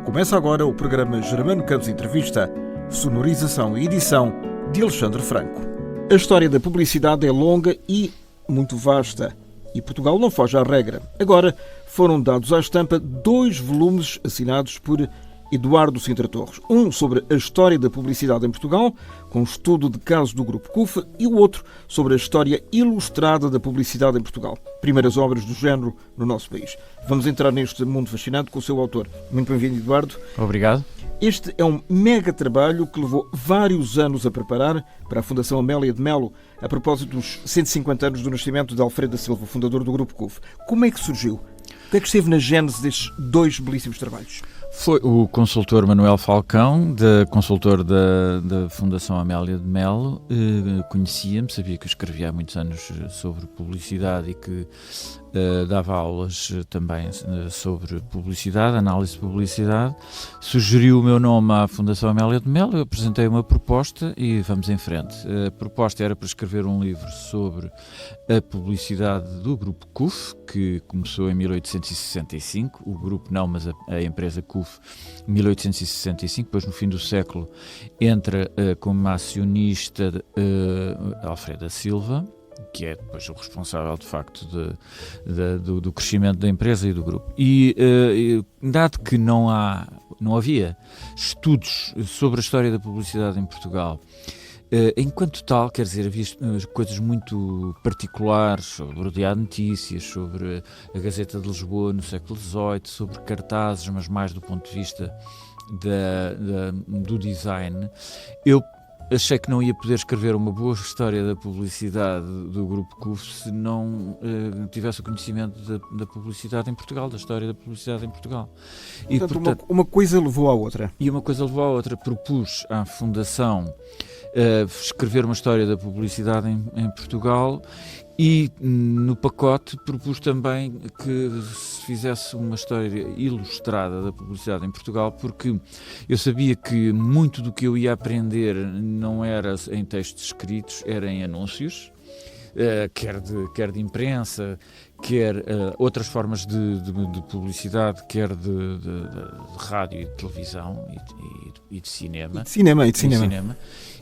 Começa agora o programa Germano Campos Entrevista, sonorização e edição de Alexandre Franco. A história da publicidade é longa e muito vasta, e Portugal não foge à regra. Agora foram dados à estampa 2 volumes assinados por Eduardo Sintra Torres. Um sobre a história da publicidade em Portugal, com estudo de casos do Grupo CUF, e o outro sobre a história ilustrada da publicidade em Portugal. Primeiras obras do género no nosso país. Vamos entrar neste mundo fascinante com o seu autor. Muito bem-vindo, Eduardo. Obrigado. Este é um mega trabalho que levou vários anos a preparar para a Fundação Amélia de Melo, a propósito dos 150 anos do nascimento de Alfredo da Silva, fundador do Grupo CUF. Como é que surgiu? O que é que esteve na gênese destes 2 belíssimos trabalhos? Foi o consultor Manuel Falcão, consultor da Fundação Amélia de Melo. Conhecia-me, sabia que eu escrevia há muitos anos sobre publicidade e que dava aulas também sobre publicidade, análise de publicidade. Sugeriu o meu nome à Fundação Amélia de Melo, eu apresentei uma proposta e vamos em frente. A proposta era para escrever um livro sobre a publicidade do Grupo CUF, que começou em 1865, o grupo não, mas a empresa CUF, 1865, depois no fim do século entra como acionista Alfredo da Silva, que é depois o responsável, de facto, do crescimento da empresa e do grupo. E dado que não havia estudos sobre a história da publicidade em Portugal, enquanto tal, quer dizer, havia coisas muito particulares sobre o Diário de Notícias, sobre a Gazeta de Lisboa no século XVIII, sobre cartazes, mas mais do ponto de vista do design, eu achei que não ia poder escrever uma boa história da publicidade do Grupo CUF se não tivesse o conhecimento da publicidade em Portugal, da história da publicidade em Portugal. E, portanto, uma coisa levou à outra. E uma coisa levou à outra. Propus à Fundação escrever uma história da publicidade em Portugal e no pacote propus também que se fizesse uma história ilustrada da publicidade em Portugal, porque eu sabia que muito do que eu ia aprender não era em textos escritos, era em anúncios, quer de imprensa, quer outras formas de publicidade, quer de rádio e de televisão e de cinema. E de cinema.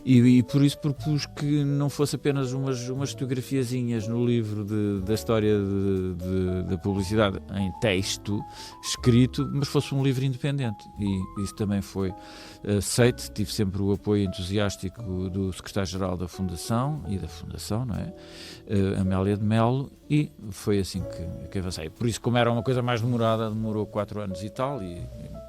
E por isso propus que não fosse apenas umas fotografiazinhas no livro da história da publicidade em texto escrito, mas fosse um livro independente. E isso também foi aceito. Tive sempre o apoio entusiástico do secretário-geral da Fundação e da Fundação, não é? Amélia de Melo, e foi assim que avancei. Por isso, como era uma coisa mais demorada, demorou 4 anos e tal, e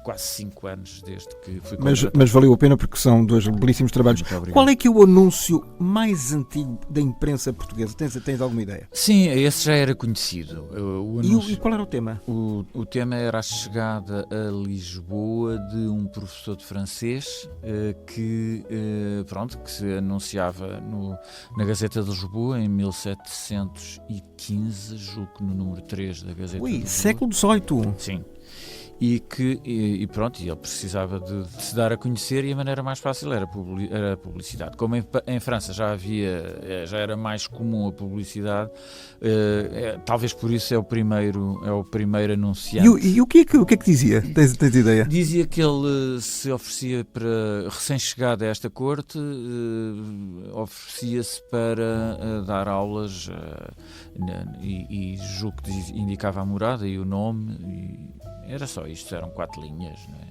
quase 5 anos desde que fui contratado. Mas valeu a pena porque são 2 belíssimos trabalhos. Qual é que é o anúncio mais antigo da imprensa portuguesa? Tens alguma ideia? Sim, esse já era conhecido. E qual era o tema? O tema era a chegada a Lisboa de um professor de francês que se anunciava na Gazeta de Lisboa em 1715, julgo que no número 3 da Gazeta de Lisboa. Século XVIII. Sim. E ele precisava de se dar a conhecer, e a maneira mais fácil era a publicidade. Como em França já era mais comum a publicidade, talvez por isso é o primeiro anunciante. E o que é que dizia? Tens ideia? Dizia que ele se oferecia para, recém-chegado a esta corte, oferecia-se para dar aulas e julgo que indicava a morada e o nome. Era só isto, eram 4 linhas, não é?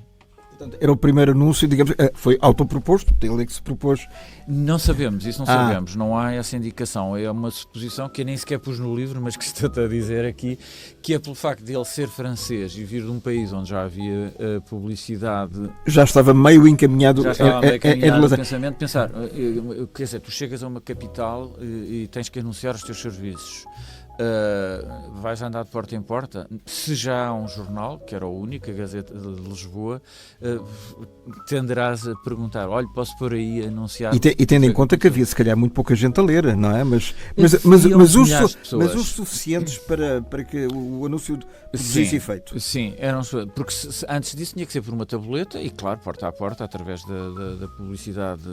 Portanto, era o primeiro anúncio, digamos, foi autoproposto, ele é que se propôs. Não sabemos, isso não sabemos, não há essa indicação, é uma suposição que eu nem sequer pus no livro, mas que estou-te a dizer aqui, que é pelo facto de ele ser francês e vir de um país onde já havia publicidade. Já estava meio encaminhado. Já estava meio encaminhado o pensamento, pensar, quer dizer, tu chegas a uma capital e tens que anunciar os teus serviços. Vais andar de porta em porta. Se já há um jornal, que era o único, a Gazeta de Lisboa, tenderás a perguntar: olha, posso pôr aí anunciar. E tendo em conta que havia se calhar muito pouca gente a ler, não é? Mas os suficientes para que o anúncio produzisse efeito. Sim, eram, porque antes disso tinha que ser por uma tabuleta e, claro, porta a porta, através da publicidade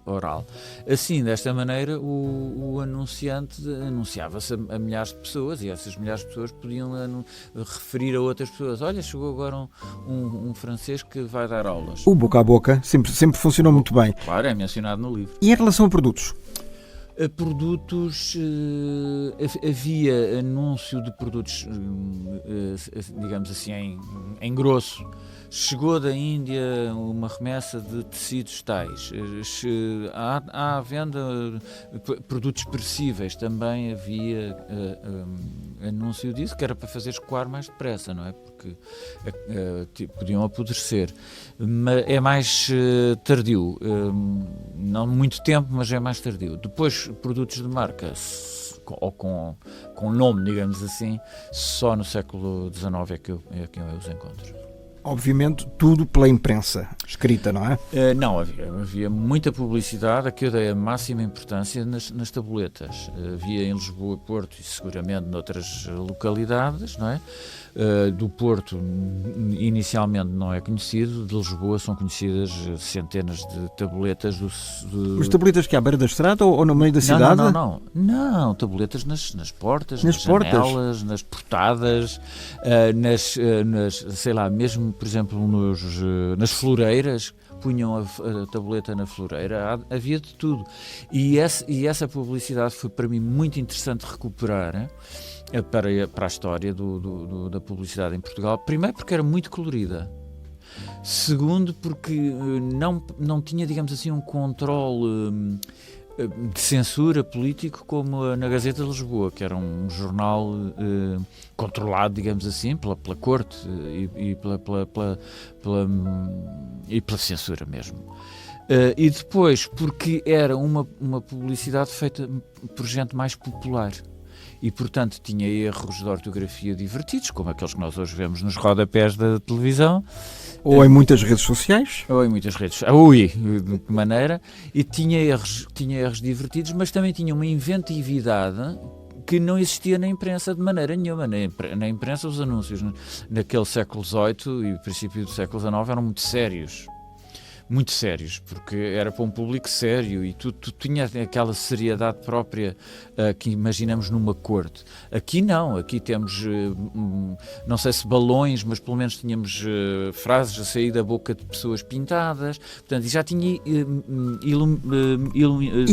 oral. Assim, desta maneira, o anunciante anunciava-se a milhares milhares de pessoas, e essas milhares de pessoas podiam referir a outras pessoas: olha, chegou agora um francês que vai dar aulas. O boca a boca sempre funcionou muito bem. Claro, é mencionado no livro. E em relação a produtos? A produtos, havia anúncio de produtos, digamos assim, em grosso. Chegou da Índia uma remessa de tecidos tais. Há à venda produtos perecíveis. Também havia anúncio disso, que era para fazer escoar mais depressa, não é? Porque podiam apodrecer. Mas é mais tardio. Não muito tempo, mas é mais tardio. Depois, produtos de marca, ou com nome, digamos assim, só no século XIX é que eu os encontro. Obviamente, tudo pela imprensa escrita, não é? Não, havia muita publicidade, a que eu dei a máxima importância nas tabuletas. Havia em Lisboa, Porto e seguramente noutras localidades, não é? Do Porto, inicialmente não é conhecido, de Lisboa são conhecidas centenas de tabuletas. Mas tabuletas que à beira da estrada ou no meio da cidade? Não, tabuletas nas portas, nas janelas, nas portadas, sei lá, mesmo, por exemplo, nas floreiras, punham a tabuleta na floreira, havia de tudo. E essa publicidade foi para mim muito interessante recuperar para a história da publicidade em Portugal. Primeiro porque era muito colorida. Segundo porque não tinha, digamos assim, um controle de censura político como na Gazeta de Lisboa, que era um jornal controlado, digamos assim, pela corte e pela censura mesmo. E depois porque era uma publicidade feita por gente mais popular. E, portanto, tinha erros de ortografia divertidos, como aqueles que nós hoje vemos nos rodapés da televisão. Ou em muitas redes sociais. Ou em muitas redes. De que maneira. E tinha erros divertidos, mas também tinha uma inventividade que não existia na imprensa de maneira nenhuma. Na imprensa, os anúncios naquele século XVIII e princípio do século XIX eram muito sérios. Muito sérios, porque era para um público sério e tu tinha aquela seriedade própria que imaginamos numa corte. Aqui não, aqui temos, não sei se balões, mas pelo menos tínhamos frases a sair da boca de pessoas pintadas, portanto, já tinha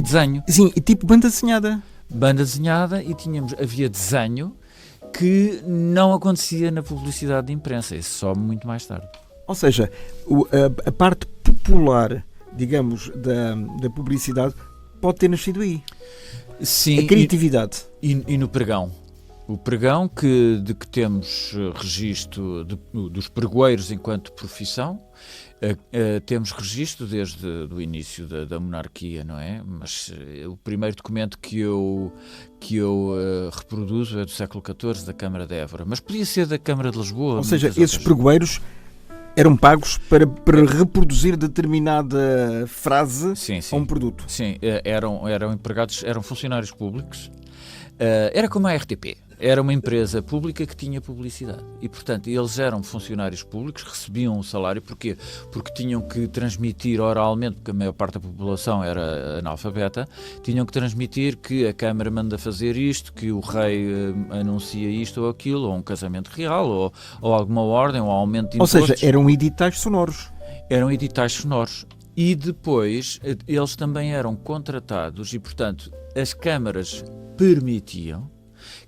desenho. Sim, e tipo banda desenhada. Banda desenhada e havia desenho que não acontecia na publicidade de imprensa, isso só muito mais tarde. Ou seja, a parte popular, digamos, da publicidade pode ter nascido aí. Sim, a criatividade. E no pregão. O pregão, de que temos registro dos pregoeiros enquanto profissão, temos registro desde o início da monarquia, não é? Mas o primeiro documento que eu reproduzo é do século XIV, da Câmara de Évora. Mas podia ser da Câmara de Lisboa. Ou seja, esses pregoeiros eram pagos para reproduzir determinada frase a um produto. Sim, eram empregados, eram funcionários públicos. Era como a RTP. Era uma empresa pública que tinha publicidade. E, portanto, eles eram funcionários públicos, recebiam o salário. Porquê? Porque tinham que transmitir oralmente, porque a maior parte da população era analfabeta, tinham que transmitir que a Câmara manda fazer isto, que o rei anuncia isto ou aquilo, ou um casamento real, ou alguma ordem, ou aumento de impostos. Ou seja, eram editais sonoros. Eram editais sonoros. E depois, eles também eram contratados e, portanto, as câmaras permitiam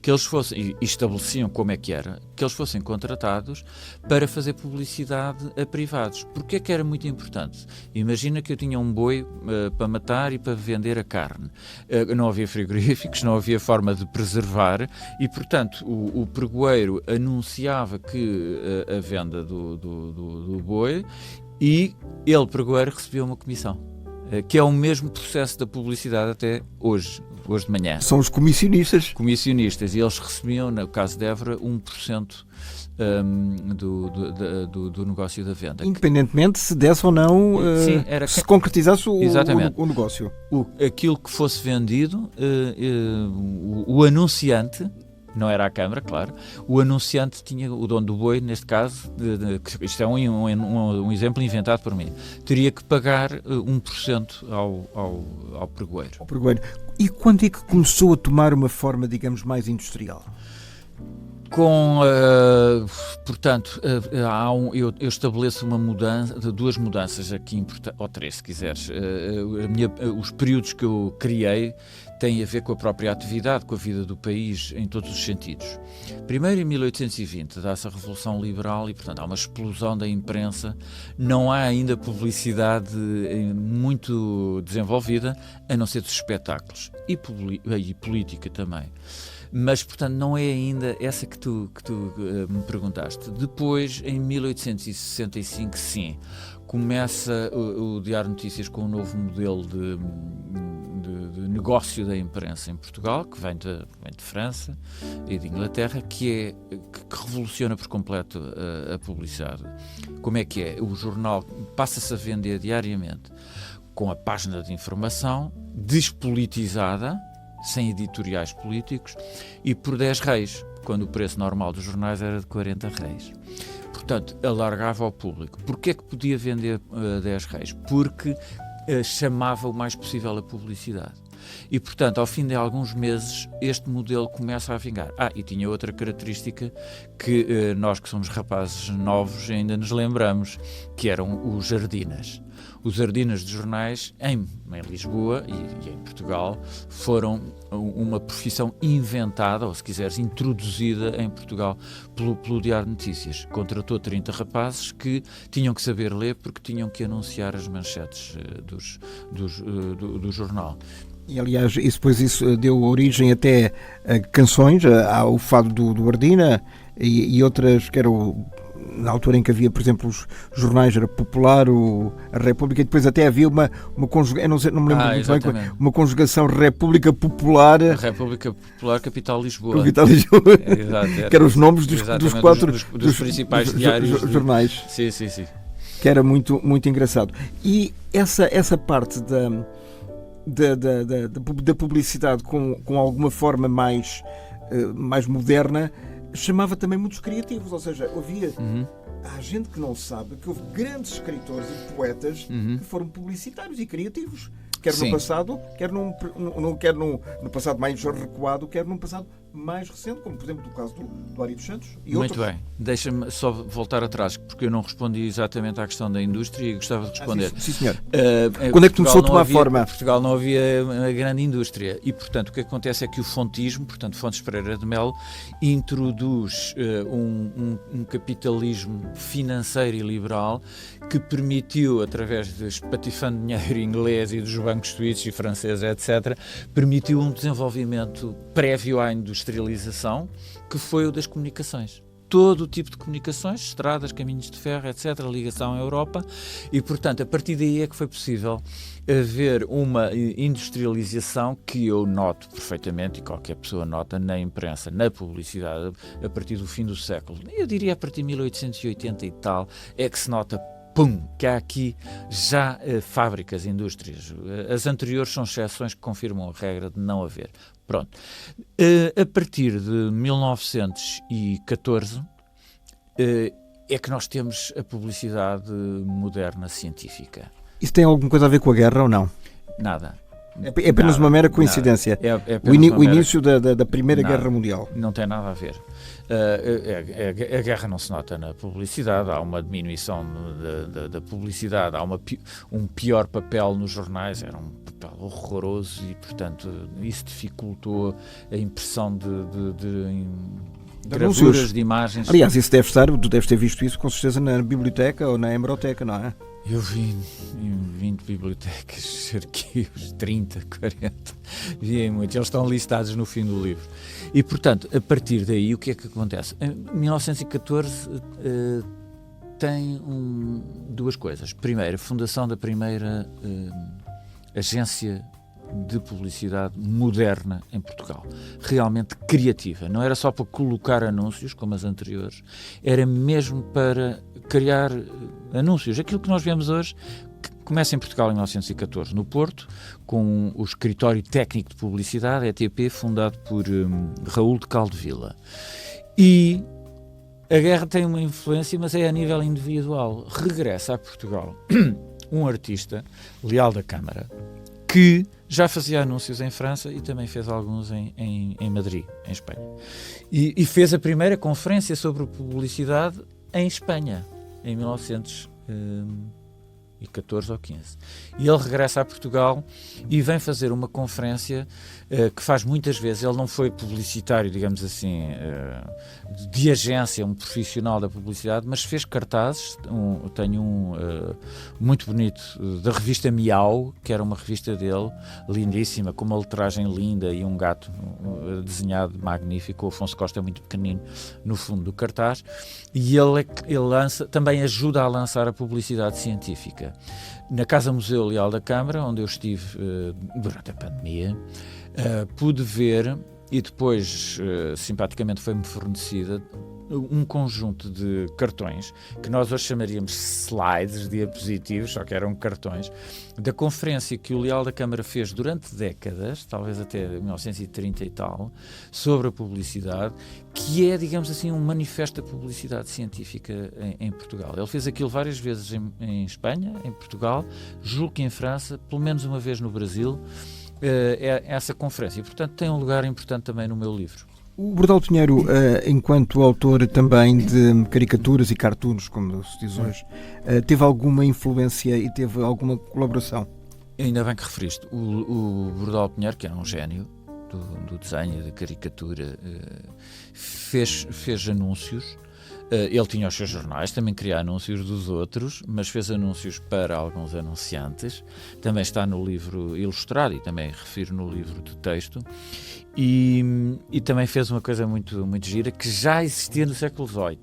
que eles fossem, e estabeleciam como é que era, que eles fossem contratados para fazer publicidade a privados. Porquê é que era muito importante? Imagina que eu tinha um boi para matar e para vender a carne. Não havia frigoríficos, não havia forma de preservar e, portanto, o pregoeiro anunciava que a venda do boi e ele, pregoeiro, recebia uma comissão. Que é o mesmo processo da publicidade até hoje de manhã. São os comissionistas. Comissionistas, e eles recebiam, no caso de Évora, 1% do negócio da venda. Independentemente se desse ou não, sim, se concretizasse o negócio. Aquilo que fosse vendido, o anunciante não era a Câmara, claro. O anunciante tinha, o dono do boi, neste caso, isto é um exemplo inventado por mim, teria que pagar 1% ao pregoeiro. E quando é que começou a tomar uma forma, digamos, mais industrial? Portanto, eu estabeleço duas mudanças aqui, ou três, se quiseres. Os períodos que eu criei têm a ver com a própria atividade, com a vida do país, em todos os sentidos. Primeiro, em 1820, dá-se a Revolução Liberal e, portanto, há uma explosão da imprensa. Não há ainda publicidade muito desenvolvida, a não ser dos espetáculos. E política também. Mas, portanto, não é ainda essa que tu me perguntaste. Depois, em 1865, sim, começa o Diário de Notícias com um novo modelo de negócio da imprensa em Portugal, que vem de França e de Inglaterra, que revoluciona por completo a publicidade. Como é que é? O jornal passa-se a vender diariamente com a página de informação, despolitizada, sem editoriais políticos, e por 10 reis, quando o preço normal dos jornais era de 40 reis. Portanto, alargava ao público. Porquê é que podia vender 10 reis? Porque chamava o mais possível a publicidade. E, portanto, ao fim de alguns meses, este modelo começa a vingar. E tinha outra característica que nós que somos rapazes novos ainda nos lembramos, que eram os jardinas. Os jardinas de jornais em Lisboa e em Portugal foram uma profissão inventada, ou se quiseres, introduzida em Portugal pelo Diário de Notícias. Contratou 30 rapazes que tinham que saber ler porque tinham que anunciar as manchetes do jornal. E, aliás, isso deu origem até a canções, ao fado do Ardina e outras que eram... Na altura em que havia, por exemplo, os jornais, era Popular, a República, e depois até havia uma conjugação, não me lembro muito bem, uma conjugação República Popular... A República Popular, Capital Lisboa. Capital Lisboa. Exato, que eram os nomes dos quatro dos principais diários. Jornais. Sim. Que era muito, muito engraçado. E essa parte da publicidade com alguma forma mais moderna chamava também muitos criativos, ou seja, há gente que não sabe que houve grandes escritores e poetas que foram publicitários e criativos, quer no passado, quer no passado mais recuado, quer num passado mais recente, como por exemplo no caso do Ari dos Santos e outros. Muito bem, deixa-me só voltar atrás, porque eu não respondi exatamente à questão da indústria e gostava de responder. Sim, senhor. Quando é que começou a tomar forma? Em Portugal não havia uma grande indústria e, portanto, o que acontece é que o fontismo, portanto, Fontes Pereira de Melo, introduz um capitalismo financeiro e liberal que permitiu, através de espatifando dinheiro inglês e dos bancos suíços e franceses, etc., permitiu um desenvolvimento prévio à industrialização, que foi o das comunicações. Todo o tipo de comunicações, estradas, caminhos de ferro, etc., ligação à Europa, e, portanto, a partir daí é que foi possível haver uma industrialização que eu noto perfeitamente, e qualquer pessoa nota na imprensa, na publicidade, a partir do fim do século. Eu diria a partir de 1880 e tal, é que se nota que há aqui já fábricas, indústrias. As anteriores são exceções que confirmam a regra de não haver. Pronto. A partir de 1914 é que nós temos a publicidade moderna científica. Isso tem alguma coisa a ver com a guerra ou não? Nada. É apenas uma mera coincidência. O início da Primeira Guerra Mundial. Não tem nada a ver. A guerra não se nota na publicidade, há uma diminuição da publicidade, há um pior papel nos jornais, era um papel horroroso e, portanto, isso dificultou a impressão de gravuras, de imagens. Aliás, isso tu deves ter visto isso com certeza na biblioteca ou na hemeroteca, não é? Eu vi em 20 bibliotecas, arquivos, 30, 40, vi em muitos, eles estão listados no fim do livro. E, portanto, a partir daí, o que é que acontece? Em 1914 tem duas coisas. Primeiro, a fundação da primeira agência de publicidade moderna em Portugal, realmente criativa, não era só para colocar anúncios como as anteriores, era mesmo para criar anúncios, aquilo que nós vemos hoje começa em Portugal em 1914, no Porto, com o Escritório Técnico de Publicidade, ETP, fundado por Raul de Caldevila. E a guerra tem uma influência, mas é a nível individual. Regressa a Portugal um artista, Leal da Câmara, que já fazia anúncios em França e também fez alguns em Madrid, em Espanha. E fez a primeira conferência sobre publicidade em Espanha, em 1914 ou 15. E ele regressa a Portugal e vem fazer uma conferência que faz muitas vezes. Ele não foi publicitário, digamos assim, de agência, um profissional da publicidade, mas fez cartazes. Tenho um muito bonito da revista Miau, que era uma revista dele, lindíssima, com uma letragem linda e um gato desenhado magnífico. O Afonso Costa é muito pequenino no fundo do cartaz. E ele lança, também ajuda a lançar a publicidade científica. Na Casa Museu Leal da Câmara, onde eu estive durante a pandemia, pude ver, e depois simpaticamente foi-me fornecida, um conjunto de cartões que nós hoje chamaríamos slides, diapositivos, só que eram cartões, da conferência que o Leal da Câmara fez durante décadas, talvez até 1930 e tal, sobre a publicidade, que é, digamos assim, um manifesto da publicidade científica em Portugal. Ele fez aquilo várias vezes em Espanha, em Portugal, julgo que em França, pelo menos uma vez no Brasil, essa conferência. E, portanto, tem um lugar importante também no meu livro. O Bordal Pinheiro, enquanto autor também de caricaturas e cartoons, como se diz hoje, teve alguma influência e teve alguma colaboração? Ainda bem que referiste. O Bordal Pinheiro, que era um gênio do desenho, da caricatura, fez anúncios. Ele tinha os seus jornais, também queria anúncios dos outros, mas fez anúncios para alguns anunciantes. Também está no livro ilustrado e também refiro no livro de texto. E também fez uma coisa muito, muito gira que já existia no século XVIII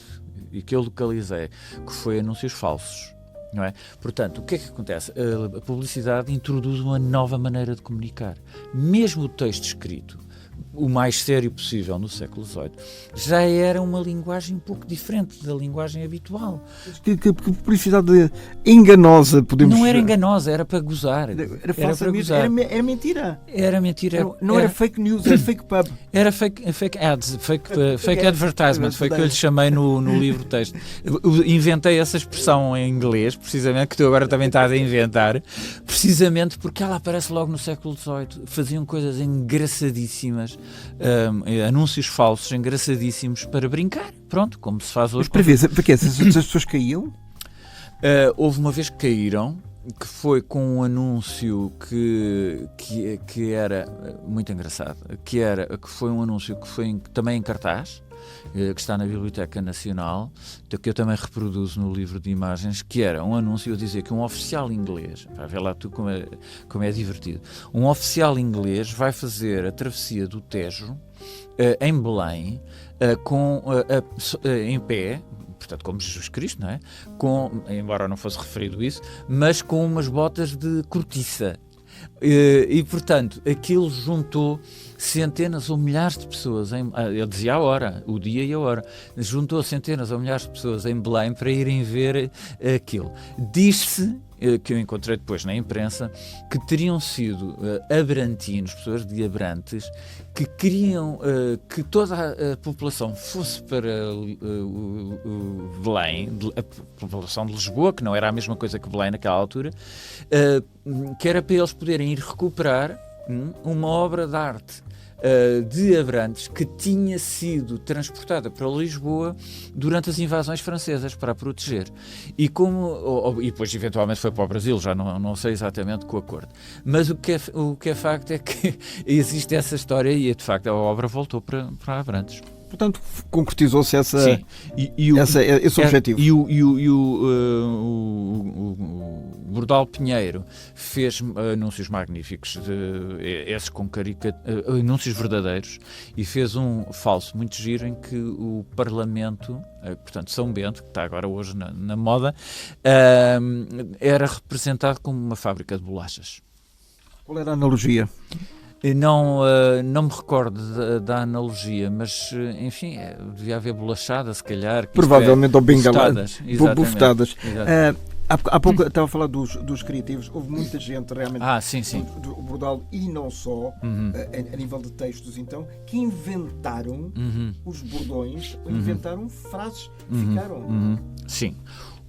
e que eu localizei, que foi anúncios falsos. Não é? Portanto, o que é que acontece? A publicidade introduz uma nova maneira de comunicar. Mesmo o texto escrito, o mais sério possível no século XVIII, já era uma linguagem um pouco diferente da linguagem habitual. Que publicidade enganosa, podemos dizer? Não era enganosa, era para gozar. Era falsa, era mentira. Era mentira. Não era fake news, era fake pub. Era fake ads, fake advertisement, foi o que eu lhe chamei no livro texto. Eu inventei essa expressão em inglês, precisamente, que tu agora também estás a inventar, precisamente porque ela aparece logo no século XVIII. Faziam coisas engraçadíssimas, anúncios falsos engraçadíssimos para brincar, pronto, como se faz hoje. Mas para quê? As pessoas caíam? Houve uma vez que caíram, que foi com um anúncio que era muito engraçado, que foi um anúncio que foi também em cartaz, que está na Biblioteca Nacional, que eu também reproduzo no livro de imagens, que era um anúncio a dizer que um oficial inglês, vai ver lá tu como é divertido, um oficial inglês vai fazer a travessia do Tejo em Belém, em pé, portanto, como Jesus Cristo, não é? Embora não fosse referido isso, mas com umas botas de cortiça. E, portanto, aquilo juntou centenas ou milhares de pessoas, eu dizia a hora, o dia e a hora, juntou centenas ou milhares de pessoas em Belém para irem ver aquilo. Diz-se, que eu encontrei depois na imprensa, que teriam sido abrantinos, pessoas de Abrantes, que queriam que toda a população fosse para Belém, a população de Lisboa, que não era a mesma coisa que Belém naquela altura, que era para eles poderem ir recuperar uma obra de arte de Abrantes que tinha sido transportada para Lisboa durante as invasões francesas para a proteger. E depois eventualmente foi para o Brasil, já não sei exatamente com o acordo. Mas o que é facto é que existe essa história e de facto a obra voltou para Abrantes. Portanto, concretizou-se esse objetivo. E o Bordal Pinheiro fez anúncios magníficos, esses com anúncios verdadeiros, e fez um falso muito giro em que o Parlamento, portanto São Bento, que está agora hoje na moda, era representado como uma fábrica de bolachas. Qual era a analogia? Não me recordo da analogia, mas enfim, devia haver bolachada, se calhar. Provavelmente, ou bengaladas. Bufetadas. Há pouco estava a falar dos criativos. Houve muita gente realmente sim. do Bordal e não só, a nível de textos, então, que inventaram os bordões, inventaram frases que ficaram. Sim.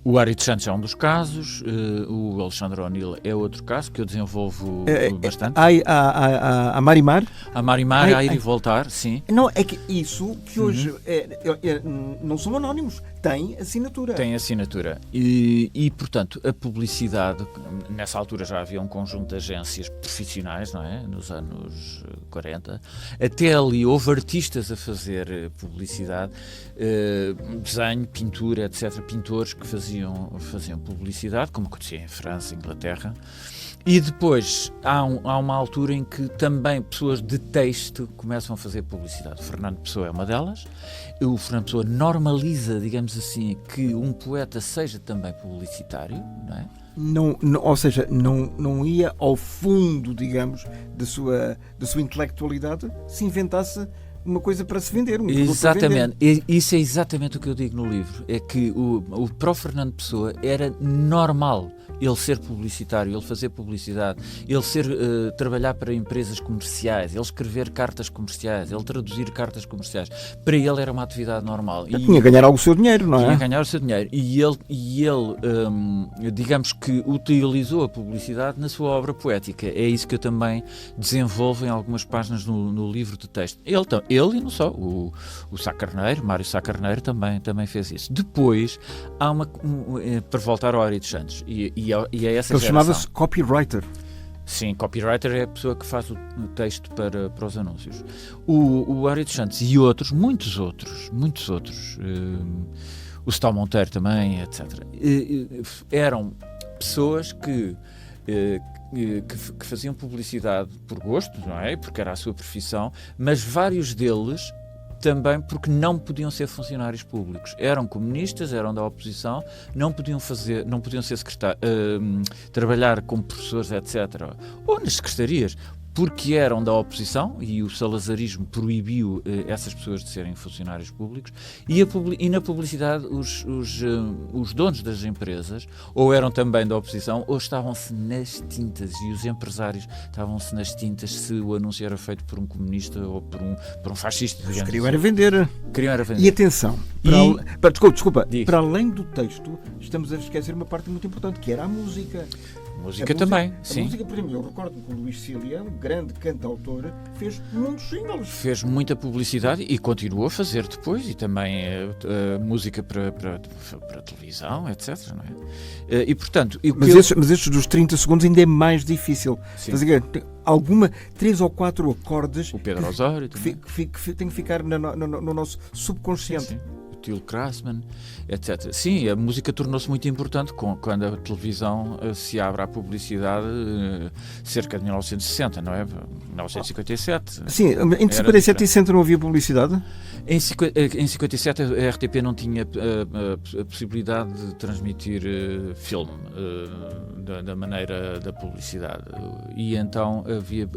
O Ari dos Santos é um dos casos, o Alexandre O'Neill é outro caso que eu desenvolvo bastante. A Marimar? A Marimar, a ir e voltar, sim. Não, é que isso que hoje não são anónimos, tem assinatura. Tem assinatura. E, portanto, a publicidade, nessa altura já havia um conjunto de agências profissionais, não é? Nos anos 40. Até ali houve artistas a fazer publicidade, desenho, pintura, etc. Pintores que faziam publicidade, como acontecia em França, Inglaterra. E depois há uma altura em que também pessoas de texto começam a fazer publicidade. O Fernando Pessoa é uma delas. O Fernando Pessoa normaliza, digamos assim, que um poeta seja também publicitário, não é? Ou seja, não ia ao fundo, digamos, da sua intelectualidade se inventasse uma coisa para se vender. Exatamente. Isso é exatamente o que eu digo no livro. É que o próprio Fernando Pessoa era normal ele ser publicitário, ele fazer publicidade, ele trabalhar para empresas comerciais, ele escrever cartas comerciais, ele traduzir cartas comerciais. Para ele era uma atividade normal. Ele tinha a ganhar o seu dinheiro, não é? Tinha a ganhar o seu dinheiro. E ele digamos que utilizou a publicidade na sua obra poética. É isso que eu também desenvolvo em algumas páginas no livro de texto. Ele e não só, o Sá Carneiro, Mário Sá Carneiro também fez isso. Depois, há para voltar ao Ari dos Santos, e a essa ele geração. chamava-se copywriter. Sim, copywriter é a pessoa que faz o texto para os anúncios. O Ari dos Santos e muitos outros, o Stal Monteiro também, etc. Eram pessoas que faziam publicidade por gosto, não é? Porque era a sua profissão, mas vários deles também porque não podiam ser funcionários públicos. Eram comunistas, eram da oposição, não podiam ser trabalhar como professores, etc. Ou nas secretarias, porque eram da oposição e o salazarismo proibiu essas pessoas de serem funcionários públicos, e na publicidade os donos das empresas ou eram também da oposição ou estavam-se nas tintas, e os empresários estavam-se nas tintas se o anúncio era feito por um comunista ou por um fascista. Eles queriam era vender. E atenção, desculpa, para além do texto, estamos a esquecer uma parte muito importante, que era a música. Música também, sim. A música, por exemplo, eu recordo que o Luís Cília, um grande cantautor, fez muitos singles. Fez muita publicidade e continuou a fazer depois, e também música para televisão, etc. Não é? E, portanto, mas estes dos 30 segundos ainda é mais difícil. Estás a ver? 3 ou 4 acordes. O Pedro Osório que tem que ficar no nosso subconsciente. Sim. Till Krasman, etc. Sim, a música tornou-se muito importante quando a televisão se abre à publicidade, cerca de 1960, não é? 1957. Sim, entre 57 e 60 não havia publicidade? Em 57 a RTP não tinha a possibilidade de transmitir filme da maneira da publicidade, e então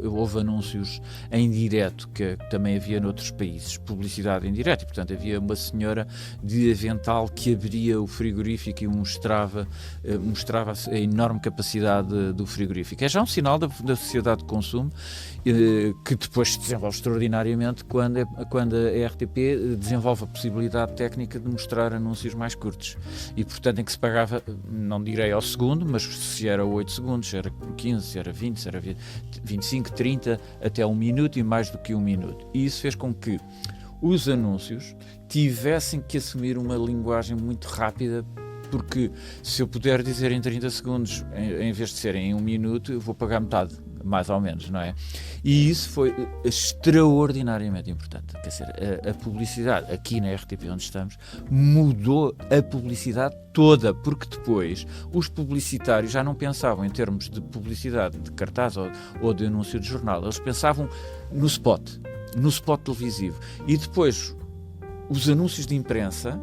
houve anúncios em direto, que também havia noutros países, publicidade em direto, e portanto havia uma senhora de avental que abria o frigorífico e mostrava a enorme capacidade do frigorífico. É já um sinal da sociedade de consumo, que depois se desenvolve extraordinariamente quando a RTP desenvolve a possibilidade técnica de mostrar anúncios mais curtos, e portanto em que se pagava, não direi ao segundo, mas se era 8 segundos, se era 15, se era 20, se era 25, 30, até 1 minuto e mais do que 1 minuto. E isso fez com que os anúncios tivessem que assumir uma linguagem muito rápida, porque se eu puder dizer em 30 segundos, em vez de serem em 1 minuto, eu vou pagar metade, mais ou menos, não é? E isso foi extraordinariamente importante. Quer dizer, a publicidade, aqui na RTP onde estamos, mudou a publicidade toda, porque depois os publicitários já não pensavam em termos de publicidade de cartaz ou de anúncio de jornal, eles pensavam no spot televisivo. E depois os anúncios de imprensa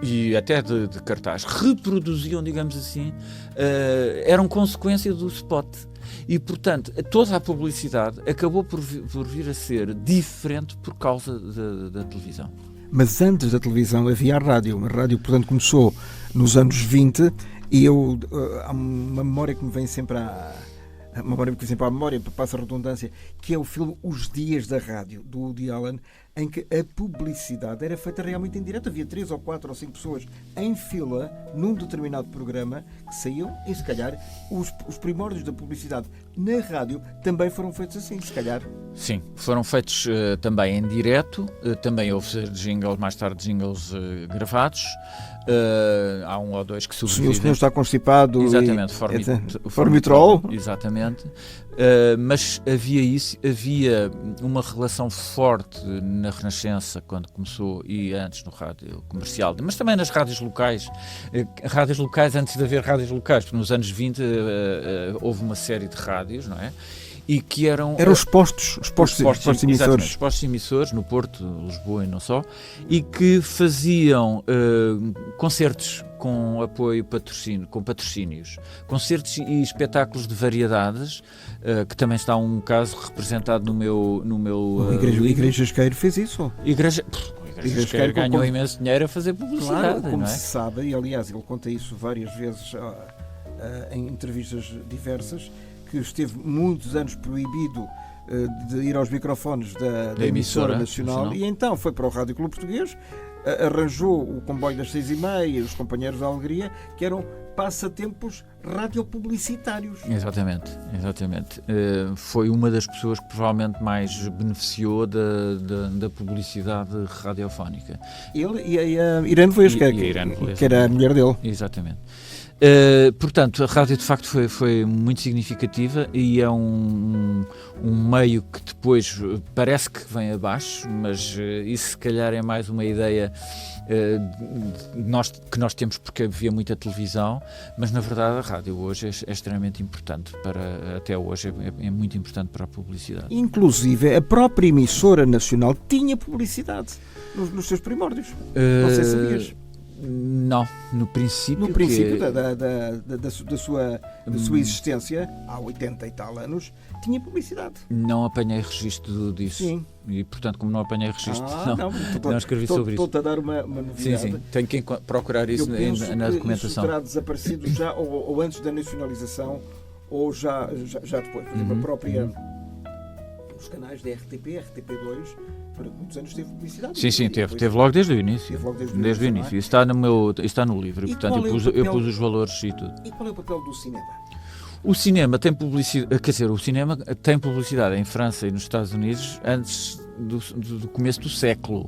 e até de cartaz reproduziam, digamos assim, eram consequência do spot. E, portanto, toda a publicidade acabou por vir a ser diferente por causa da televisão. Mas antes da televisão havia a rádio. A rádio, portanto, começou nos anos 20 E eu, há uma memória que me vem sempre à memória, passa a redundância, que é o filme Os Dias da Rádio, do Woody Allen, em que a publicidade era feita realmente em direto. Havia 3 ou 4 ou 5 pessoas em fila num determinado programa que saíam, e se calhar os primórdios da publicidade na rádio também foram feitos assim, se calhar. Sim, foram feitos também em direto, também houve jingles, mais tarde jingles gravados. Há um ou dois que sobrevivem. O senhor está constipado. Exatamente, Formitrol. Exatamente. Mas havia uma relação forte na Renascença, quando começou, e antes no rádio comercial, mas também nas rádios locais. Rádios locais antes de haver rádios locais, porque nos anos 20 houve uma série de rádios, não é? E que eram os postos emissores. Os postos emissores no Porto, Lisboa e não só, e que faziam concertos com apoio com patrocínios, concertos e espetáculos de variedades, que também está um caso representado no meu o Igreja Esqueiro fez isso. Igreja Esqueiro ganhou imenso dinheiro a fazer publicidade. Claro, como não é? se sabe, e aliás ele conta isso várias vezes em entrevistas diversas, que esteve muitos anos proibido de ir aos microfones da emissora nacional, e então foi para o Rádio Clube Português, arranjou o comboio das 6h30, os companheiros da Alegria, que eram passatempos radiopublicitários. Exatamente. Foi uma das pessoas que provavelmente mais beneficiou da publicidade radiofónica. Ele e a Irene Vesca, que era a mulher dele. Exatamente. Portanto, a rádio de facto foi muito significativa, e é um meio que depois parece que vem abaixo, mas isso se calhar é mais uma ideia que nós temos, porque havia muita televisão, mas na verdade a rádio hoje é extremamente importante, até hoje é muito importante para a publicidade. Inclusive a própria emissora nacional tinha publicidade nos seus primórdios. Não sei se sabias. Não, no princípio da sua existência, há 80 e tal anos, tinha publicidade. Não apanhei registro disso. Sim. E, portanto, como não apanhei registro, não escrevi sobre isso. Estou-te a dar uma novidade. Sim, tenho que procurar isso na documentação. Isso terá desaparecido já ou antes da nacionalização, ou já depois. Por exemplo, a própria... Os canais da RTP, RTP2, durante muitos anos teve publicidade. Sim, teve logo desde o início. Desde o início. Isso está no livro, e portanto eu pus os valores e tudo. E qual é o papel do cinema? O cinema tem publicidade, em França e nos Estados Unidos antes do começo do século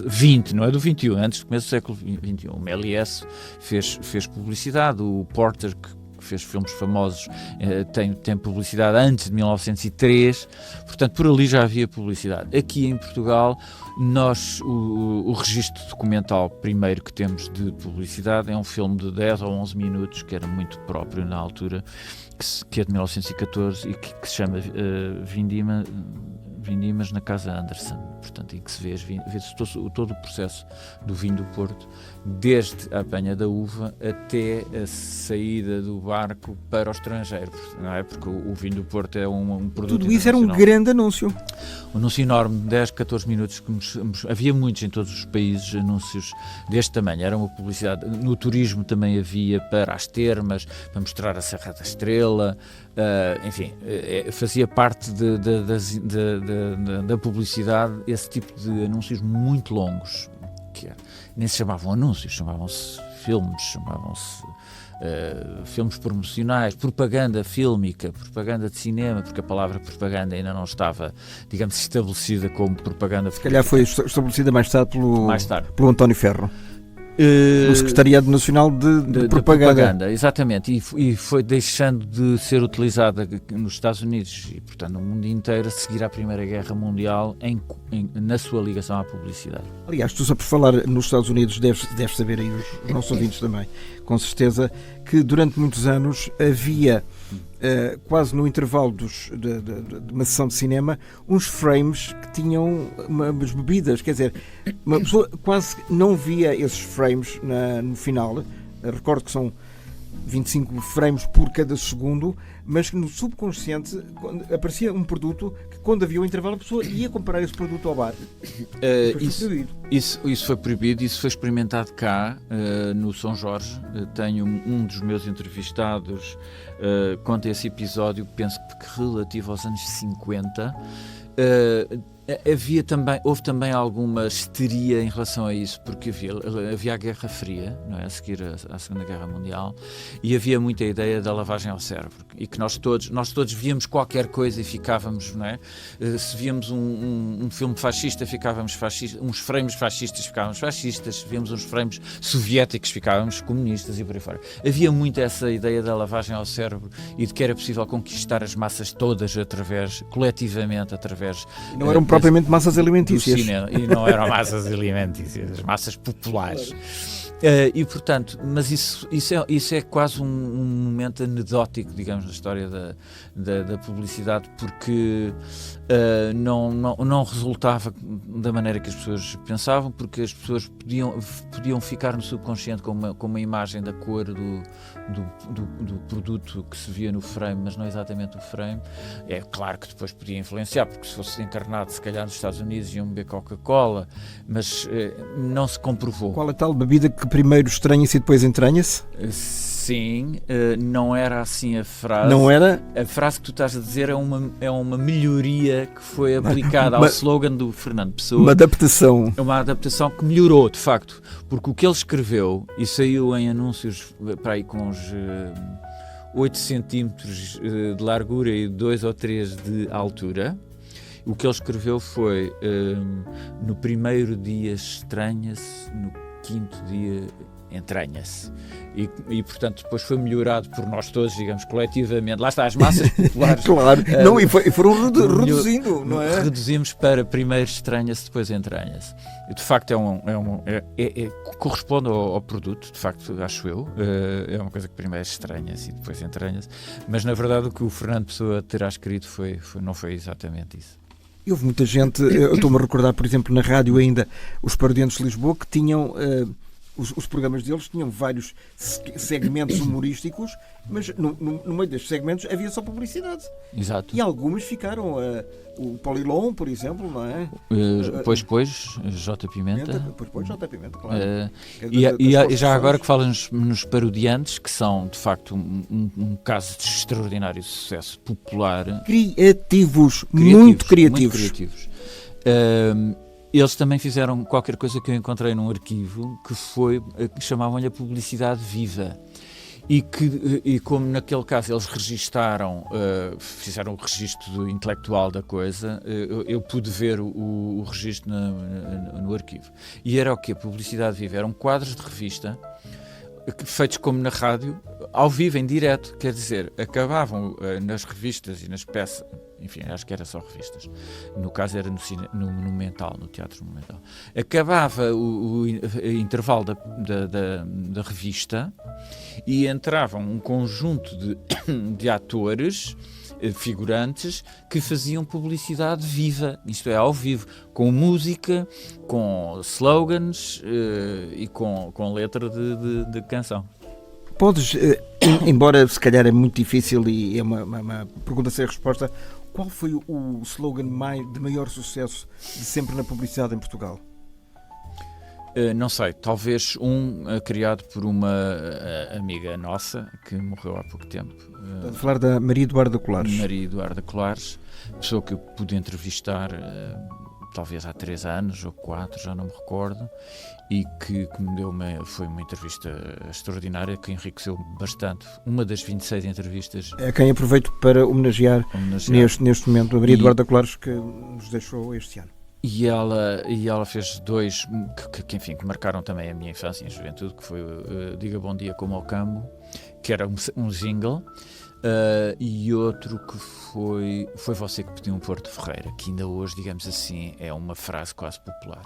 XX, não é do XXI, antes do começo do século XXI. O Méliès fez publicidade, o Porter, que fez filmes famosos, tem publicidade antes de 1903, portanto por ali já havia publicidade. Aqui em Portugal, o registro documental primeiro que temos de publicidade é um filme de 10 ou 11 minutos, que era muito próprio na altura, que é de 1914 e que se chama Vindimas na Casa Anderson, portanto, em que se vê todo o processo do vinho do Porto, desde a apanha da uva até a saída do barco para o estrangeiro, não é? Porque o vinho do Porto é um produto. Tudo isso era um grande anúncio. Um anúncio enorme, 10, 14 minutos, havia muitos em todos os países, anúncios deste tamanho, era uma publicidade. No turismo também havia para as termas, para mostrar a Serra da Estrela, enfim, fazia parte da publicidade esse tipo de anúncios muito longos, que nem se chamavam anúncios, chamavam-se filmes, filmes promocionais, propaganda fílmica, propaganda de cinema, porque a palavra propaganda ainda não estava, digamos, estabelecida como propaganda. Se calhar foi estabelecida mais tarde pelo António Ferro. O Secretariado Nacional de Propaganda. Exatamente, e foi deixando de ser utilizada nos Estados Unidos e, portanto, no mundo inteiro, a seguir à Primeira Guerra Mundial na sua ligação à publicidade. Aliás, tu só por falar nos Estados Unidos deves saber aí, os nossos ouvintes também, com certeza, que durante muitos anos havia, quase no intervalo de uma sessão de cinema, uns frames que tinham umas bebidas, quer dizer, uma pessoa quase não via esses frames no final. Recordo que são 25 frames por cada segundo, mas que no subconsciente aparecia um produto que, quando havia o intervalo, a pessoa ia comprar esse produto ao bar. Isso foi proibido, isso foi experimentado cá, no São Jorge. Tenho um dos meus entrevistados, conta esse episódio, penso que relativo aos anos 50. Houve também alguma histeria em relação a isso, porque havia a Guerra Fria, não é? A seguir à Segunda Guerra Mundial, e havia muita ideia da lavagem ao cérebro, e que nós todos víamos qualquer coisa e ficávamos, não é? Se víamos um filme fascista, ficávamos fascistas, uns frames fascistas, ficávamos fascistas, víamos uns frames soviéticos, ficávamos comunistas e por aí fora. Havia muito essa ideia da lavagem ao cérebro e de que era possível conquistar as massas todas coletivamente, através... Não eram propriamente massas alimentícias. E não eram massas alimentícias, massas populares. E portanto, mas isso é quase um momento anedótico, digamos, na história da publicidade, porque não resultava da maneira que as pessoas pensavam, porque as pessoas podiam ficar no subconsciente com uma imagem da cor do produto que se via no frame, mas não exatamente o frame. É claro que depois podia influenciar, porque se fosse encarnado, se calhar nos Estados Unidos iam beber Coca-Cola, mas não se comprovou. Qual a tal bebida que primeiro estranha-se e depois entranha-se? Sim, não era assim a frase. Não era? A frase que tu estás a dizer é uma melhoria que foi aplicada ao slogan do Fernando Pessoa. Uma adaptação. É uma adaptação que melhorou, de facto, porque o que ele escreveu, e saiu em anúncios para aí com uns 8 centímetros de largura e 2 ou 3 de altura, o que ele escreveu foi: no primeiro dia estranha-se, no quinto dia entranha-se. E portanto depois foi melhorado por nós todos, digamos, coletivamente. Lá está, as massas populares. Claro, e foram reduzindo, não é? Reduzimos para primeiro estranha-se, depois entranha-se. De facto corresponde ao produto, de facto, acho eu. É uma coisa que primeiro estranha-se e depois entranha-se. Mas na verdade o que o Fernando Pessoa terá escrito não foi exatamente isso. E houve muita gente, eu estou-me a recordar, por exemplo, na rádio ainda, os Parodiantes de Lisboa, que tinham... Os programas deles tinham vários segmentos humorísticos, mas no meio destes segmentos havia só publicidade. Exato. E algumas ficaram, o Polilon, por exemplo, não é? Pois, J. Pimenta. Pois, J. Pimenta, claro. E já agora que falas nos Parodiantes, que são, de facto, um caso de extraordinário sucesso popular. Criativos, muito criativos. Eles também fizeram qualquer coisa que eu encontrei num arquivo, que chamavam-lhe a publicidade viva. E como naquele caso eles fizeram o registro intelectual da coisa, eu pude ver o registro no arquivo. E era o quê? Publicidade viva. Eram quadros de revista, feitos como na rádio, ao vivo, em direto. Quer dizer, acabavam nas revistas e nas peças, enfim, acho que era só revistas. No caso era no Monumental, no Teatro Monumental. Acabava o intervalo da revista e entravam um conjunto de atores, figurantes, que faziam publicidade viva, isto é, ao vivo, com música, com slogans e com letra de canção. Podes, embora se calhar é muito difícil e é uma pergunta sem resposta, qual foi o slogan de maior sucesso de sempre na publicidade em Portugal? Não sei, talvez criado por uma amiga nossa que morreu há pouco tempo. Estás a falar da Maria Eduarda Colares. Maria Eduarda Colares, pessoa que eu pude entrevistar talvez há 3 anos ou 4, já não me recordo, e que me deu foi uma entrevista extraordinária que enriqueceu bastante. Uma das 26 entrevistas. É quem aproveito para homenagear. Neste momento a Maria Eduarda Colares, que nos deixou este ano. E ela fez 2 que marcaram também a minha infância e a juventude, que foi Diga Bom Dia Como ao Cambo, que era um jingle, e outro que foi Você que Pediu um Porto Ferreira, que ainda hoje, digamos assim, é uma frase quase popular.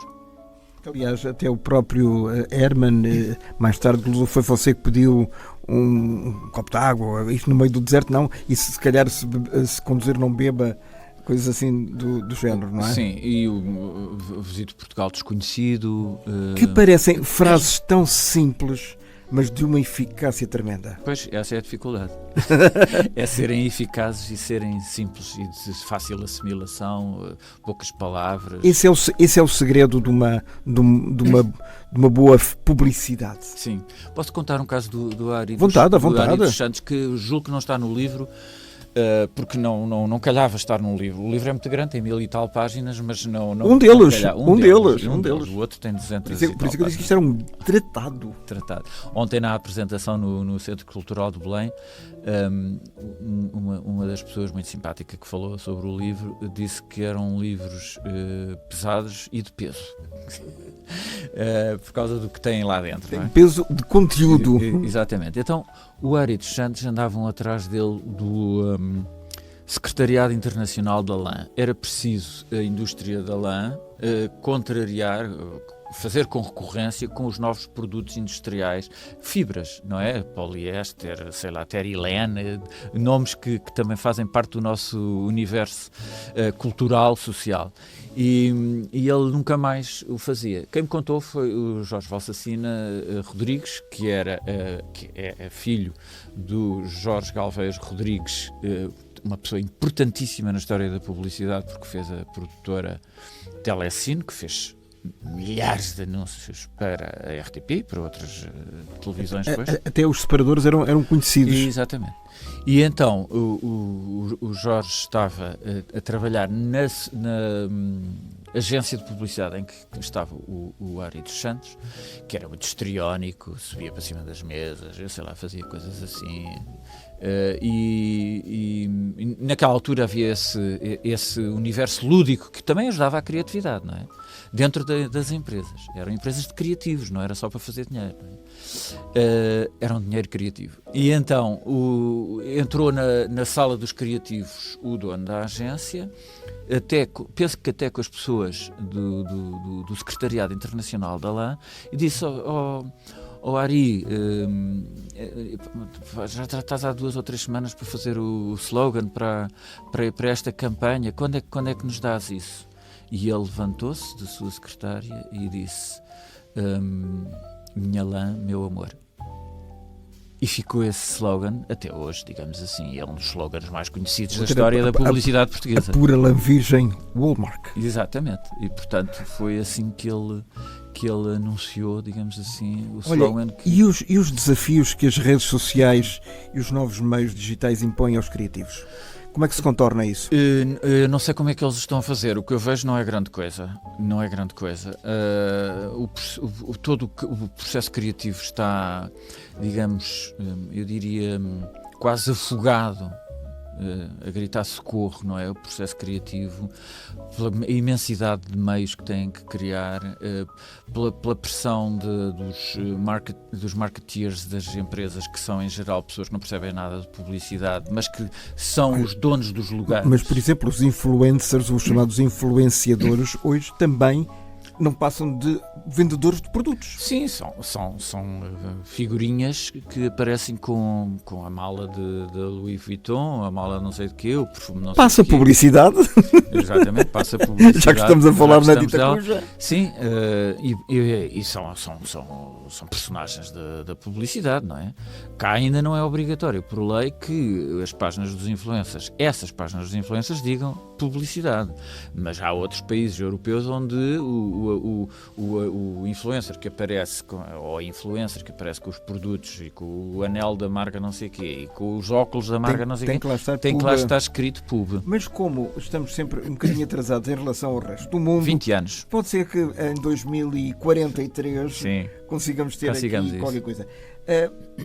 Aliás, até o próprio Herman, mais tarde, foi você que pediu um copo de água, isto no meio do deserto, não, e se calhar se conduzir não beba, coisas assim do género, não é? Sim, e o Visito Portugal Desconhecido. Que parecem frases tão simples, mas de uma eficácia tremenda. Pois, essa é a dificuldade. É serem eficazes e serem simples e de fácil assimilação, poucas palavras. Esse é o segredo de uma boa publicidade. Sim. Posso contar um caso do Ari vontade. dos Santos, que julgo que não está no livro, porque não calhava estar num livro. O livro é muito grande, tem 1000 e tal páginas, mas não um deles. O outro tem 200 Por isso que eu disse que isto era um tratado. Ontem, na apresentação no Centro Cultural de Belém, uma das pessoas muito simpática que falou sobre o livro disse que eram livros pesados e de peso. Por causa do que têm lá dentro. Tem não é? Peso de conteúdo. Exatamente. Então, o Ari dos Santos andavam atrás dele do Secretariado Internacional da Lã. Era preciso a indústria da lã contrariar, fazer concorrência com os novos produtos industriais, fibras, não é? Poliéster, sei lá, terilene, nomes que também fazem parte do nosso universo cultural, social. E ele nunca mais o fazia. Quem me contou foi o Jorge Valsacina Rodrigues, que é filho do Jorge Galvez Rodrigues, uma pessoa importantíssima na história da publicidade, porque fez a produtora Telecine, que fez milhares de anúncios para a RTP e para outras televisões depois. Até os separadores eram conhecidos. Exatamente. E então o Jorge estava a trabalhar na agência de publicidade em que estava o Ari dos Santos, que era muito histriónico, subia para cima das mesas, eu sei lá, fazia coisas assim. E naquela altura havia esse universo lúdico que também ajudava à criatividade, não é? Dentro das empresas. Eram empresas de criativos, não era só para fazer dinheiro. Não é? Era um dinheiro criativo. E então entrou na sala dos criativos o dono da agência, penso que até com as pessoas do Secretariado Internacional da LAN, e disse Ari, já estás há 2 ou 3 semanas para fazer o slogan para esta campanha, quando é que nos dás isso? E ele levantou-se da sua secretária e disse: minha lã, meu amor. E ficou esse slogan até hoje, digamos assim. É um dos slogans mais conhecidos da história da publicidade portuguesa. A pura lã virgem Walmart. Exatamente. E, portanto, foi assim que ele anunciou, digamos assim, o slogan. Olha, e os desafios que as redes sociais e os novos meios digitais impõem aos criativos? Como é que se contorna isso? Não sei como é que eles estão a fazer. O que eu vejo não é grande coisa. Não é grande coisa. Todo o processo criativo está, digamos, eu diria, quase afogado, a gritar socorro, não é? O processo criativo, pela imensidade de meios que têm que criar, pela pressão dos marketeers das empresas, que são em geral pessoas que não percebem nada de publicidade, mas que são os donos dos lugares. Mas, por exemplo, os influencers, os chamados influenciadores, hoje também não passam de vendedores de produtos. Sim, são figurinhas que aparecem com a mala de Louis Vuitton, a mala não sei de quê, o perfume não sei passa de quê. Publicidade. Exatamente, passa publicidade. Já que estamos a falar na dita cuja. Sim, e são personagens da publicidade, não é? Cá ainda não é obrigatório, por lei, que as páginas dos influencers, essas páginas dos influencers, digam publicidade. Mas há outros países europeus onde o influencer que aparece ou a influencer que aparece com os produtos e com o anel da marca não sei o quê e com os óculos da marca não sei o quê, tem que lá estar escrito pub. Mas como estamos sempre um bocadinho atrasados em relação ao resto do mundo, 20 anos. Pode ser que em 2043 Sim, consigamos ter aqui qualquer coisa.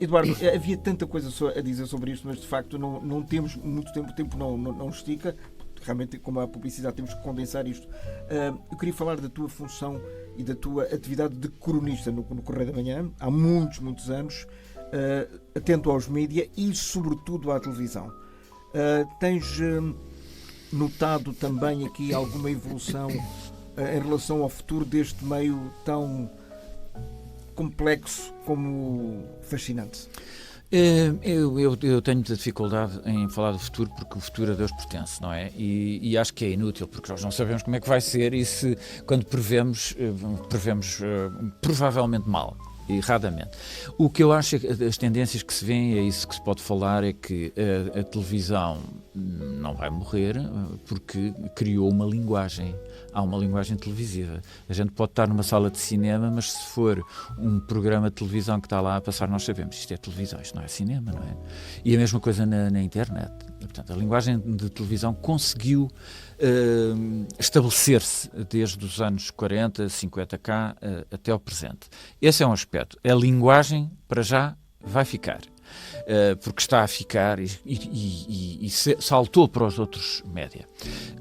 Eduardo, havia tanta coisa a dizer sobre isto, mas de facto não temos muito tempo, o tempo não estica. Realmente, como a publicidade, temos que condensar isto. Eu queria falar da tua função e da tua atividade de cronista no Correio da Manhã, há muitos anos, atento aos mídia e, sobretudo, à televisão. Tens notado também aqui alguma evolução em relação ao futuro deste meio tão complexo como fascinante? Eu tenho muita dificuldade em falar do futuro, porque o futuro a Deus pertence, não é? E acho que é inútil, porque nós não sabemos como é que vai ser, e quando prevemos provavelmente mal. erradamente. O que eu acho é que as tendências que se vêem, é isso que se pode falar, é que a televisão não vai morrer porque criou uma linguagem. Há uma linguagem televisiva. A gente pode estar numa sala de cinema, mas se for um programa de televisão que está lá a passar, nós sabemos, isto é televisão, isto não é cinema, não é? E a mesma coisa na internet. Portanto, a linguagem de televisão conseguiu estabelecer-se desde os anos 40, 50 cá até ao presente. Esse é um aspecto. A linguagem, para já, vai ficar. Porque está a ficar e saltou para os outros média.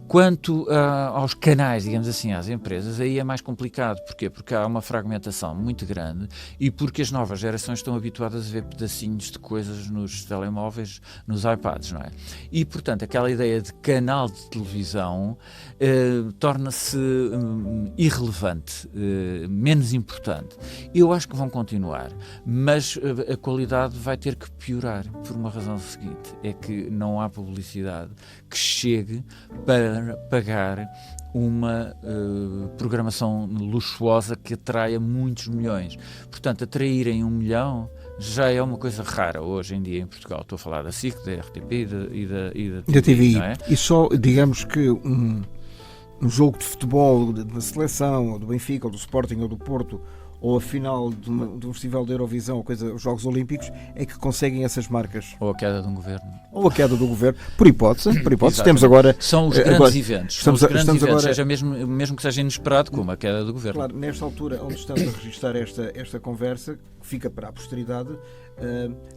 Quanto aos canais, digamos assim, às empresas, aí é mais complicado. Porquê? Porque há uma fragmentação muito grande e porque as novas gerações estão habituadas a ver pedacinhos de coisas nos telemóveis, nos iPads, não é? E, portanto, aquela ideia de canal de televisão torna-se irrelevante, menos importante. Eu acho que vão continuar, mas a qualidade vai ter que piorar, por uma razão seguinte, é que não há publicidade que chegue para pagar uma programação luxuosa que atraia muitos milhões. Portanto, atraírem 1 milhão já é uma coisa rara hoje em dia em Portugal. Estou a falar da SIC, da RTP e da TVI. Não é? E só, digamos que um jogo de futebol da seleção, ou do Benfica, ou do Sporting, ou do Porto, ou a final de um festival da Eurovisão, os Jogos Olímpicos, é que conseguem essas marcas. Ou a queda de um governo. Ou a queda do governo, por hipótese temos agora... São os grandes eventos, seja mesmo que seja inesperado, como a queda do governo. Claro, nesta altura, onde estamos a registrar esta conversa, que fica para a posteridade,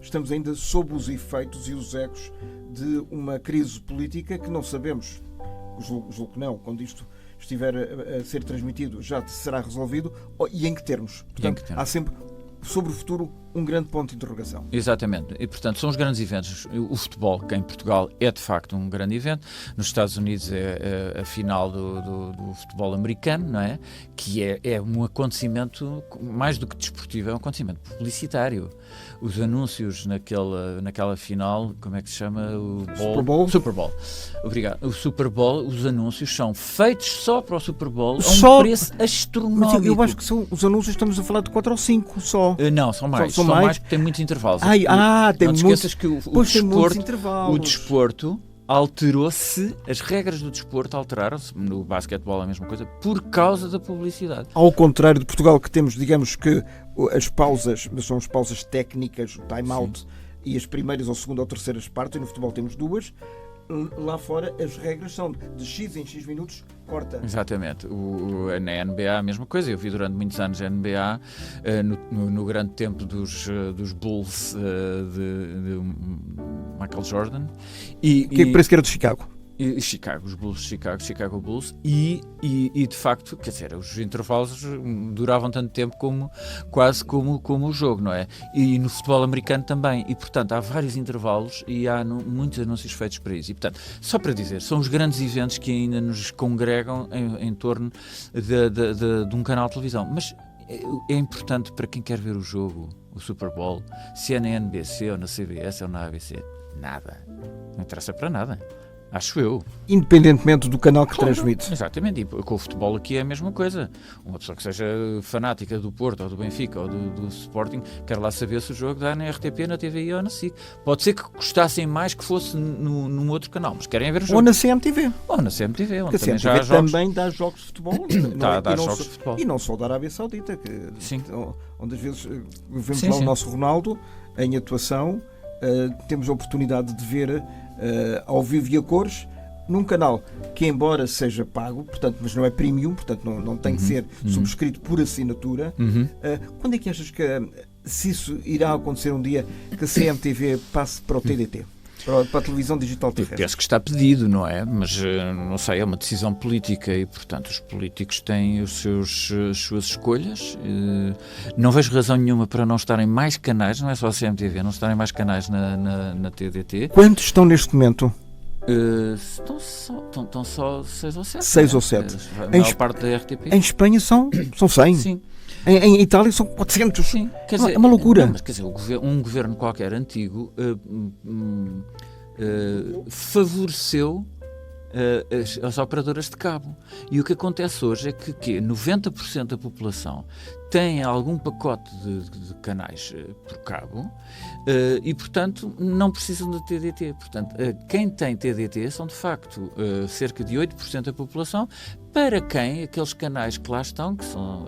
estamos ainda sob os efeitos e os ecos de uma crise política que não sabemos, julgo que não, quando isto estiver a ser transmitido, já será resolvido, e em que termos. Portanto, há sempre, sobre o futuro, um grande ponto de interrogação. Exatamente. E, portanto, são os grandes eventos. O futebol, que em Portugal é, de facto, um grande evento. Nos Estados Unidos é a final do futebol americano, não é? Que é um acontecimento, mais do que desportivo, é um acontecimento publicitário. Os anúncios naquela final, como é que se chama? Super Bowl. Obrigado. O Super Bowl, os anúncios são feitos só para o Super Bowl a um preço astronómico. Eu acho que são os anúncios, estamos a falar de 4 ou 5 só. Não, são mais. São mais porque tem muitos intervalos. Tem não te esqueças que o desporto alterou-se, as regras do desporto alteraram-se, no basquetebol a mesma coisa, por causa da publicidade. Ao contrário de Portugal, que temos, digamos que as pausas, são as pausas técnicas, o time-out, e as primeiras ou segunda ou terceiras partes, e no futebol temos 2. Lá fora as regras são de X em X minutos, corta. Exatamente. Na NBA a mesma coisa. Eu vi durante muitos anos a NBA no grande tempo dos Bulls de Michael Jordan. Que parece que era de Chicago. Os Bulls de Chicago Bulls, e de facto, quer dizer, os intervalos duravam tanto tempo quase como o jogo, não é? E no futebol americano também, e portanto há vários intervalos e há muitos anúncios feitos para isso. E portanto, só para dizer, são os grandes eventos que ainda nos congregam em torno de um canal de televisão, mas é importante para quem quer ver o jogo, o Super Bowl, se é na NBC ou na CBS ou na ABC, nada, não interessa para nada. Acho eu. Independentemente do canal que transmite. Exatamente, e com o futebol aqui é a mesma coisa. Uma pessoa que seja fanática do Porto ou do Benfica ou do Sporting quer lá saber se o jogo dá na RTP, na TVI ou na SIC. Pode ser que custassem mais que fosse num outro canal, mas querem ver o jogo. Ou na CMTV. Onde a CMTV já há jogos. Também dá jogos de futebol. Dá jogos de futebol. E não só da Arábia Saudita, onde às vezes vemos lá o nosso Ronaldo em atuação, temos a oportunidade de ver ao vivo e a cores num canal que, embora seja pago, portanto, mas não é premium, portanto não tem que ser subscrito por assinatura. Quando é que achas que se isso irá acontecer um dia, que a CMTV passe para o TDT? Para a televisão digital terrestre? Eu penso que está pedido, não é? Mas não sei, é uma decisão política e, portanto, os políticos têm as suas escolhas. Não vejo razão nenhuma para não estarem mais canais, não é só a CMTV, não estarem mais canais na TDT. Quantos estão neste momento? Estão só 6 ou 7. 6 ou 7. A maior parte da RTP. Em Espanha são 100. Sim. Em Itália são 400. Sim, quer dizer, é uma loucura. Não, mas quer dizer, um governo qualquer antigo favoreceu as operadoras de cabo. E o que acontece hoje é que 90% da população têm algum pacote de canais por cabo e, portanto, não precisam de TDT. Portanto, quem tem TDT são, de facto, cerca de 8% da população, para quem aqueles canais que lá estão, que são,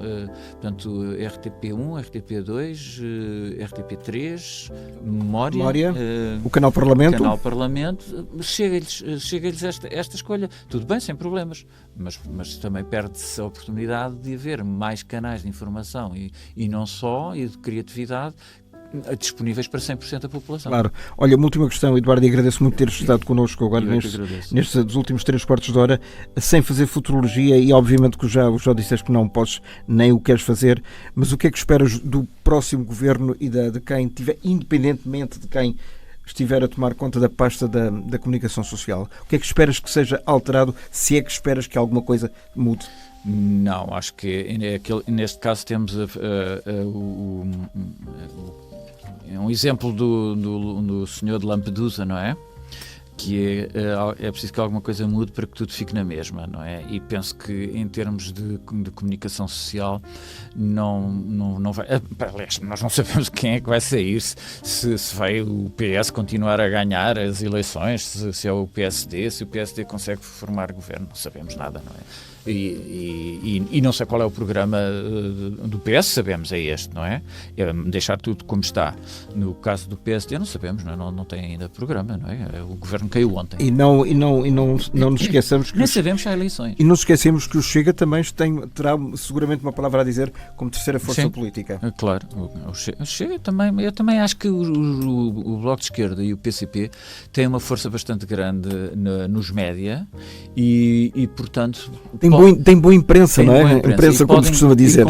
portanto, RTP1, RTP2, RTP3, Memória, o Canal Parlamento, chega-lhes esta escolha. Tudo bem, sem problemas, mas também perde-se a oportunidade de haver mais canais de informação e não só, e de criatividade, disponíveis para 100% da população. Claro. Olha, uma última questão, Eduardo, e agradeço muito teres estado connosco agora nestes últimos 3/4 de hora, sem fazer futurologia, e obviamente que já disseste que não podes nem o queres fazer, mas o que é que esperas do próximo governo e de quem tiver, independentemente de quem estiver a tomar conta da pasta da comunicação social? O que é que esperas que seja alterado, se é que esperas que alguma coisa mude? Não, acho que neste caso temos um exemplo do senhor de Lampedusa, não é? Que é preciso que alguma coisa mude para que tudo fique na mesma, não é? E penso que em termos de comunicação social não vai... Aliás, nós não sabemos quem é que vai sair, se vai o PS continuar a ganhar as eleições, se é o PSD, se o PSD consegue formar governo, não sabemos nada, não é? E não sei qual é o programa do PS, sabemos, é este, não é? Deixar tudo como está. No caso do PSD não sabemos, não tem ainda programa, não é? O governo caiu ontem. E não nos esqueçamos que... Nem sabemos se há eleições. E não nos esquecemos que o Chega também terá seguramente uma palavra a dizer como terceira força política. Claro, o Chega também, eu também acho que o Bloco de Esquerda e o PCP têm uma força bastante grande nos média e portanto... Tem boa imprensa, não é? Imprensa, como se costuma dizer.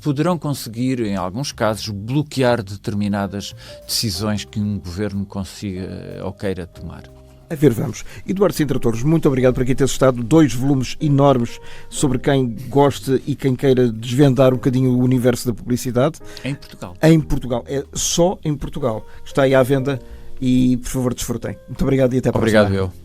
Poderão conseguir, em alguns casos, bloquear determinadas decisões que um governo consiga ou queira tomar. A ver, vamos. Eduardo Sintra Torres, muito obrigado por aqui teres estado. 2 volumes enormes sobre quem goste e quem queira desvendar um bocadinho o universo da publicidade. Em Portugal. Em Portugal. É só em Portugal. Está aí à venda e, por favor, desfrutem. Muito obrigado e até a próxima. Obrigado, eu.